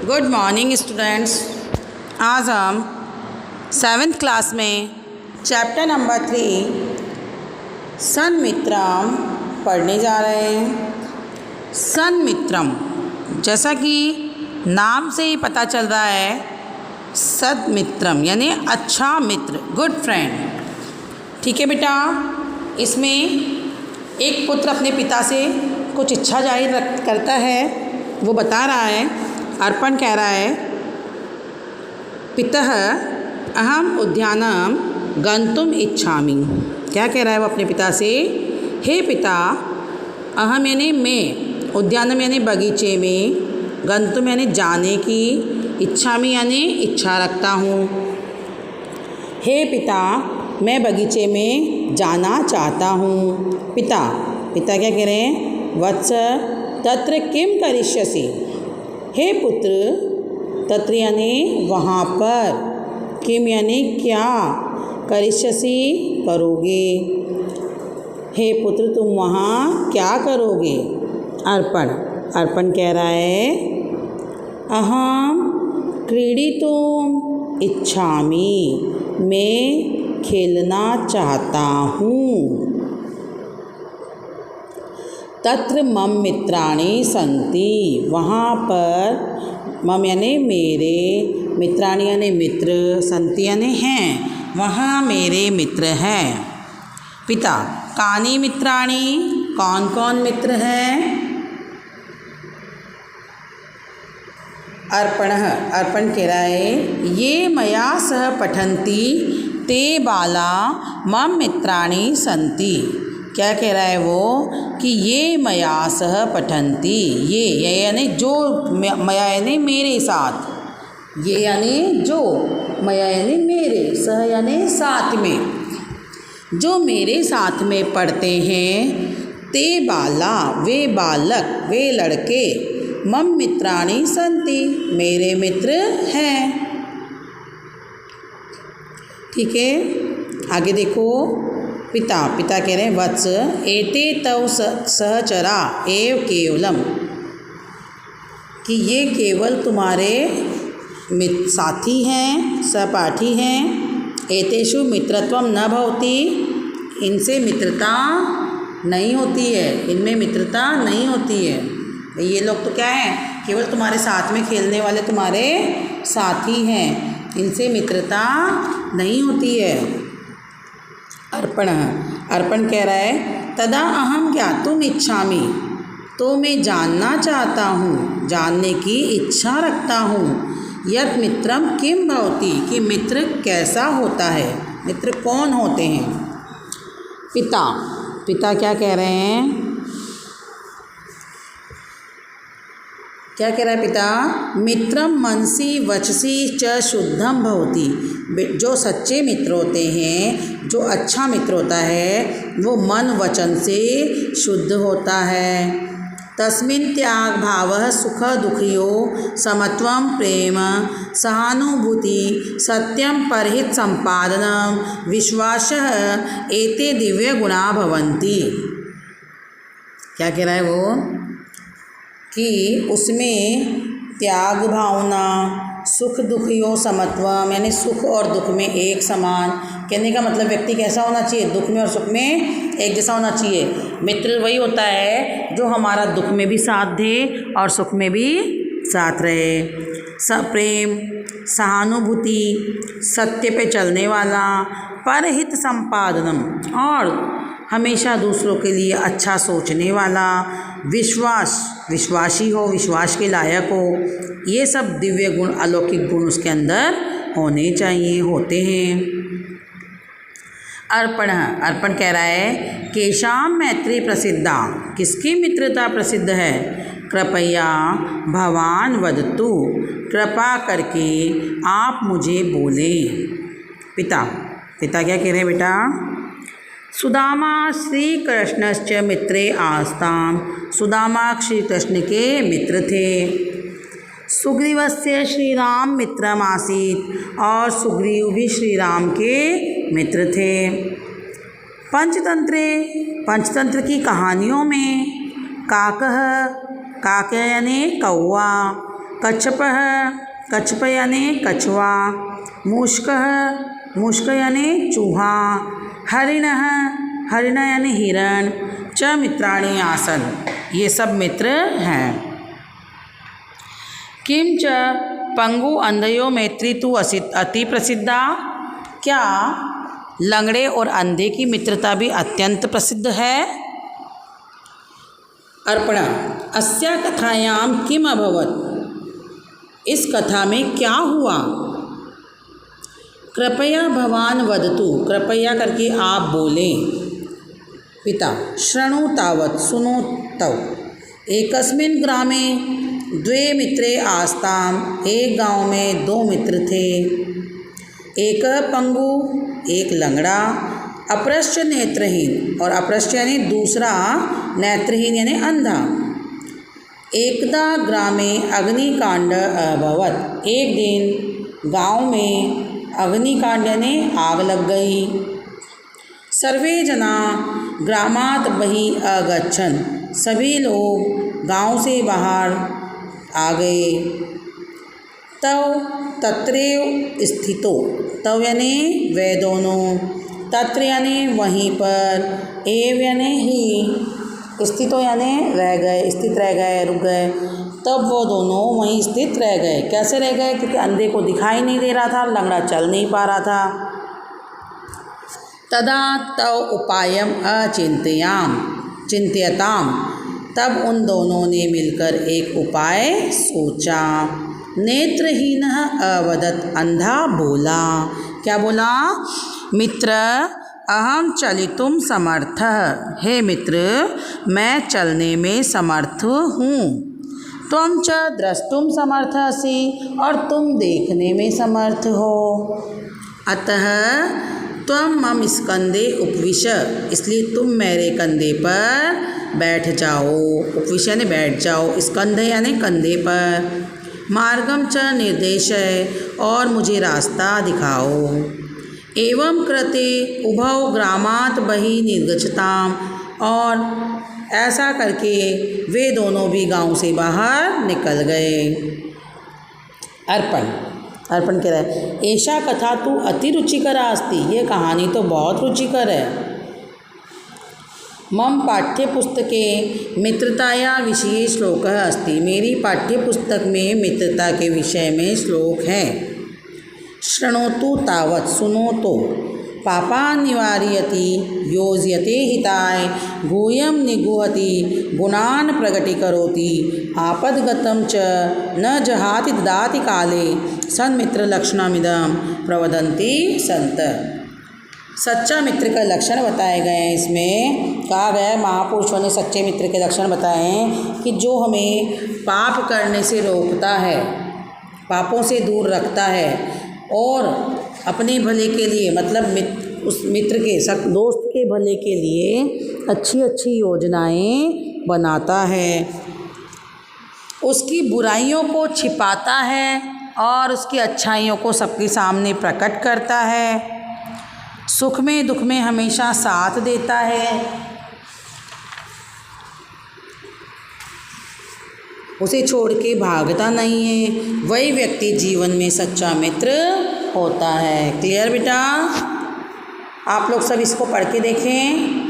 Good morning students. आज हम 7th class में चैप्टर नंबर 3 सन्मित्रम पढ़ने जा रहे हैं। सन्मित्रम, जैसा कि नाम से ही पता चल रहा है, सन्मित्रम यानी अच्छा मित्र, गुड फ्रेंड। ठीक है बेटा, इसमें एक पुत्र अपने पिता से कुछ इच्छा जाहिर करता है, वो बता रहा है। अर्पण कह रहा है, पितः अहम उद्यानम गंतुम इच्छामि। क्या कह रहा है वो अपने पिता से? हे पिता, अहम यानी मैं, उद्यानम यानी बगीचे में, गंतुम यानी जाने की, इच्छामि यानी इच्छा रखता हूँ। हे पिता, मैं बगीचे में जाना चाहता हूँ। पिता क्या कह रहे हैं? वत्स तत्र किम करिष्यसि। हे पुत्र, तत्र यानी वहाँ पर, किम यानी क्या, करिष्यसि करोगे। हे पुत्र, तुम वहाँ क्या करोगे। अर्पण कह रहा है, अहम क्रीडितुम इच्छामि, मैं खेलना चाहता हूँ। तत्र मम मित्राणि सन्ति, वहाँ पर मम यानी मेरे, मित्राणि यानी मित्र, सन्ति यानी हैं, वहाँ मेरे मित्र हैं। पिता कानि मित्राणि, कौन कौन मित्र हैं। अर्पण कह रहा है, ये मया सह पठन्ति ते बाला मम मित्राणि सन्ति। क्या कह रहा है वो कि ये मया सह पठन्ति, ये यानी जो, मया यानी मेरे साथ, ये यानी जो, मया यानी मेरे, सह यानी साथ में, जो मेरे साथ में पढ़ते हैं। ते बाला, वे बालक, वे लड़के, मम मित्राणि सन्ति, मेरे मित्र हैं। ठीक है, आगे देखो। पिता कह रहे हैं, वत्स एते तव सहचरा एव केवलम, कि ये केवल तुम्हारे साथी हैं, सहपाठी हैं। एतेषु मित्रत्वम न भवति, इनसे मित्रता नहीं होती है, इनमें मित्रता नहीं होती है। ये लोग तो क्या है, केवल तुम्हारे साथ में खेलने वाले तुम्हारे साथी हैं, इनसे मित्रता नहीं होती है। अर्पण कह रहा है, तदा अहम ज्ञातुम इच्छामि, तो मैं जानना चाहता हूँ, जानने की इच्छा रखता हूँ। यत् मित्रम किम भवति, कि मित्र कैसा होता है, मित्र कौन होते हैं। पिता क्या कह रहे हैं? क्या कह रहा है पिता? मित्रम मनसि वचसि च शुद्धम भवति, जो सच्चे मित्र होते हैं, जो अच्छा मित्र होता है, वो मन वचन से शुद्ध होता है। तस्मिन् त्याग भावः सुख दुखियो समत्वम प्रेम सहानुभूति सत्यम परहित संपादनम विश्वासः एते दिव्य गुणा भवन्ति। क्या कह रहा है वो कि उसमें त्याग भावना, सुख दुखियों समत्वम यानी सुख और दुख में एक समान। कहने का मतलब व्यक्ति कैसा होना चाहिए, दुख में और सुख में एक जैसा होना चाहिए। मित्र वही होता है जो हमारा दुख में भी साथ दे और सुख में भी साथ रहे। प्रेम, सहानुभूति, सत्य पे चलने वाला, परहित संपादनम, और हमेशा दूसरों के लिए अच्छा सोचने वाला, विश्वासी हो, विश्वास के लायक हो। ये सब दिव्य गुण, अलौकिक गुण उसके अंदर होने चाहिए, होते हैं। अर्पण कह रहा है, केशाम मैत्री प्रसिद्धा, किसकी मित्रता प्रसिद्ध है। कृपया भवान वदतु, कृपा करके आप मुझे बोलें। पिता क्या कह रहे हैं बेटा? सुदामा श्री कृष्णश्च मित्रे आस्ताम, सुदामा श्री कृष्ण के मित्र थे। सुग्रीवस्य श्री राम मित्रम आसीत, और सुग्रीव भी श्री राम के मित्र थे। पंचतंत्र की कहानियों में काक यानी कौवा, कच्छपः, कच्छप यानी कछुआ, मूषकः, मूषक यानी चूहा, हरिणः, हरिण यानी हिरण, च मित्राणि आसन्, ये सब मित्र हैं। किम च पंगु अंधयो मैत्री तु अति प्रसिद्धा, क्या लंगड़े और अंधे की मित्रता भी अत्यंत प्रसिद्ध है। अर्पण, अस्या कथायां किम अभवत्, इस कथा में क्या हुआ। कृपया भवान वदतु, कृपया करके आप बोलें। पिता, शृणु तावत्, सुनो तव। एकस्मिन् ग्रामे द्वे मित्रे आस्ताम्, एक गांव में दो मित्र थे। एक पंगु, एक लंगड़ा, अपरश्च नेत्रहीन, और अपरश्च यानी दूसरा नेत्रहीन यानी अंधा। एकदा ग्रामे अग्निकांड अभवत्, एक दिन गांव में अग्निकांड यानी आग लग गई। सर्वे जना ग्रामात् बहिः अगच्छन्, सभी लोग गांव से बाहर आ गए। तव तत्रैव स्थितो, तव यानी वे दोनों, तत्र यानी वहीं पर, एव यानी ही, स्थितो यानी रह गए, स्थित रह गए, रुक गए। तब वो दोनों वहीं स्थित रह गए। कैसे रह गए, क्योंकि अंधे को दिखाई नहीं दे रहा था, लंगड़ा चल नहीं पा रहा था। तदा तव उपायम अचिंतयाम चिंत्यताम, तब उन दोनों ने मिलकर एक उपाय सोचा। नेत्रहीनः अवदत्, अंधा बोला, क्या बोला। मित्र अहम चलितुम समर्थः, हे मित्र मैं चलने में समर्थ हूँ। त्वं च द्रष्टुम समर्थसि, और तुम देखने में समर्थ हो। अतः त्वं मम स्कंदे उपविश, इसलिए तुम मेरे कंधे पर बैठ जाओ। उपविश यानी बैठ जाओ, स्कंध यानी कंधे पर। मार्गम च निर्देशय, और मुझे रास्ता दिखाओ। एवं कृते उभौ ग्रामात् बहिः निर्गच्छताम्, और ऐसा करके वे दोनों भी गांव से बाहर निकल गए। अर्पण, अर्पण कह रहा है ऐसा कथा तो अति रुचिकरा अस्ति, ये कहानी तो बहुत रुचिकर है। मम पाठ्यपुस्तके मित्रताया विषये श्लोकः अस्ति, मेरी पाठ्यपुस्तक में मित्रता के विषय में श्लोक है। शृणोतु तावत्, सुनो तो। पापान् निवारयति योजयते हिताय, गुह्यं निगूहति गुणान् प्रकटीकरोति, आपद्गतं च न जहाति ददाति काले, सन्मित्रलक्षणमिदं प्रवदन्ति सन्तः। सच्चा मित्र का लक्षण बताए गए हैं। इसमें कहा गया है, महापुरुषों ने सच्चे मित्र के लक्षण बताए हैं कि जो हमें पाप करने से रोकता है, पापों से दूर रखता है, और अपने भले के लिए, मतलब उस मित्र के दोस्त के भले के लिए अच्छी अच्छी योजनाएं बनाता है, उसकी बुराइयों को छिपाता है और उसकी अच्छाइयों को सबके सामने प्रकट करता है, सुख में दुख में हमेशा साथ देता है, उसे छोड़ के भागता नहीं है, वही व्यक्ति जीवन में सच्चा मित्र होता है। क्लियर बेटा? आप लोग सब इसको पढ़ के देखें।